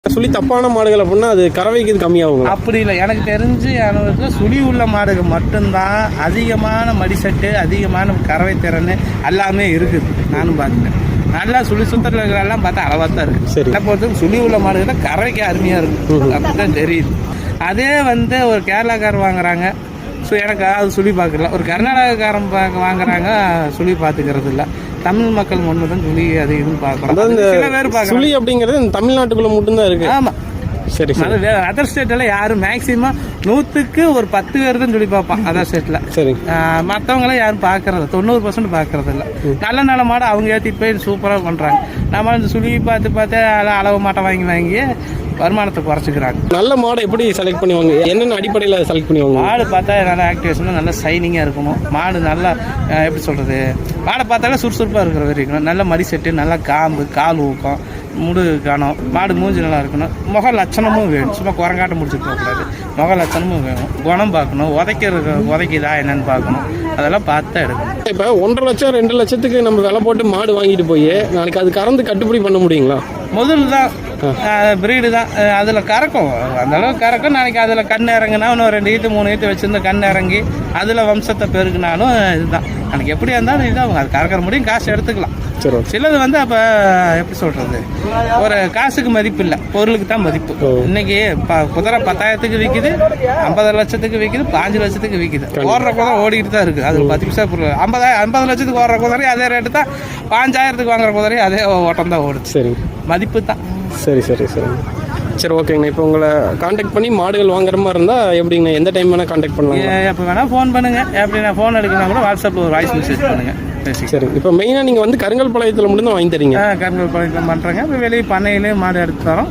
சுழி தப்பான மாடுகள் அப்படின்னா அது கறவைக்கு இது கம்மியாகும். அப்படி இல்லை, எனக்கு தெரிஞ்சு எனக்கு சுழி உள்ள மாடுகள் மட்டும்தான் அதிகமான மடிசட்டு, அதிகமான கறவை திறன் எல்லாமே இருக்குது. நானும் பார்த்துட்டேன். நல்லா சுழி சுத்தத்தில் இருக்கிறதெல்லாம் பார்த்தா அளவாக தான் இருக்குது. சரி, என்ன பொறுத்தவரைக்கும் சுழி உள்ள மாடுகள் கறவைக்கு அருமையாக இருக்குது. அப்படி தான் தெரியுது. அதே ஒரு கேரளாக்காரர் வாங்குறாங்க, ஸோ எனக்கு அது சுழி பார்க்கல. ஒரு கர்நாடகாக்காரன் வாங்குறாங்க, சுழி பார்த்துக்கிறது இல்லை. தமிழ் மக்கள் ஒன்று தான் சுழி அது இதுன்னு பார்க்குறோம். அதாவது சில பேர் பார்க்குறோம். சுழி அப்படிங்கிறது தமிழ்நாட்டுக்குள்ள மட்டும்தான் இருக்கு. ஆமாம், சரி, அதர் ஸ்டேட்டில் யாரும் மேக்சிமம் 100க்கு ஒரு 10 பேர் தான் சொல்லி பார்ப்பான் அதர் ஸ்டேட்டில். சரி, மற்றவங்களாம் யாரும் பார்க்கறது 90% பார்க்கறது இல்லை. நல்ல மாடு அவங்க ஏற்றிட்டு போய் சூப்பராக பண்ணுறாங்க. நம்ம இந்த சுழி பார்த்து அளவு மாட்டை வாங்கி வருமானத்தை குறைச்சிக்கிறாங்க. நல்ல மாடை எப்படி செலக்ட் பண்ணுவாங்க? என்னென்ன அடிப்படையில் செலக்ட் பண்ணுவாங்க? மாடு பார்த்தா நல்லா ஆக்டிவேஷனாக நல்லா ஷைனிங்காக இருக்கணும். மாடு நல்லா எப்படி சொல்கிறது, மாடை பார்த்தாலே சுறுசுறுப்பாக இருக்கிற வரைக்கும் இருக்கணும். நல்ல மடி செட்டு, நல்லா காம்பு, கால் ஊக்கம், முடு காணும். மாடு மூஞ்சி நல்லா இருக்கணும். முக லட்சணமும் வேணும். சும்மா குரங்காட்ட முடிச்சுட்டு போகக்கூடாது. முக லட்சணமும் வேணும். குணம் பார்க்கணும். உதைக்குதா என்னன்னு பார்க்கணும். அதெல்லாம் பார்த்து தான் எடுக்கணும். இப்போ 1.5 லட்சம் 2 லட்சத்துக்கு நம்ம விலை போட்டு மாடு வாங்கிட்டு போய் நாளைக்கு அது கறந்து கட்டுப்படி பண்ண முடியுங்களா? முதல் தான் பிரீடு தான், அதில் கறக்கும். அந்தளவுக்கு கறக்கும். நாளைக்கு அதில் கண் இறங்குனா இன்னும் 2 ஈத்து 3 ஈத்து வச்சுருந்து கண் இறங்கி அதில் வம்சத்தை பெருக்குனாலும் இதுதான். நாளைக்கு எப்படியா இருந்தாலும் இதுதான். அது கறக்கிற முடியும், காசு எடுத்துக்கலாம். சரி, சிலது அப்போ எப்படி சொல்கிறது, ஒரு காசுக்கு மதிப்பு இல்லை, பொருளுக்கு தான் மதிப்பு. இன்னைக்கு குதிரை 10,000க்கு விற்கிது, 50 லட்சத்துக்கு விற்கிது, 5 லட்சத்துக்கு விற்கிது. ஓடுற குதிரை ஓடிக்கிட்டு தான் இருக்குது. அது 10 பைசா பொருள். 50 லட்சத்துக்கு ஓடுற குதிரை அதே ரேட்டு தான். 5,000க்கு வாங்குற குதிரை அதே ஓட்டம் தான் ஓடுது. சரி, மதிப்பு தான். சரி, சரி, ஓகேங்கண்ணா. இப்போ உங்களை காண்டாக்ட் பண்ணி மாடுகள் வாங்குற மாதிரி இருந்தால் எப்படிங்கண்ணா, எந்த டைம் வேணால் காண்டாக்ட் பண்ணலாம்? எப்போ வேணால் ஃபோன் பண்ணுங்கள். எப்படி நான் ஃபோன் எடுக்கணும் கூட வாட்ஸ்அப்பில் ஒரு வாய்ஸ் மெசேஜ் பண்ணுங்கள். சரி, இப்போ மெயினாக நீங்கள் கருங்கல் பாளையத்தில் மட்டும் தான் வாங்கி தரீங்க? கருங்கல் பாளையத்தில் பண்ணுறேங்க. இப்போ வெளியே பண்ணையிலே மாடு எடுத்து தரோம்.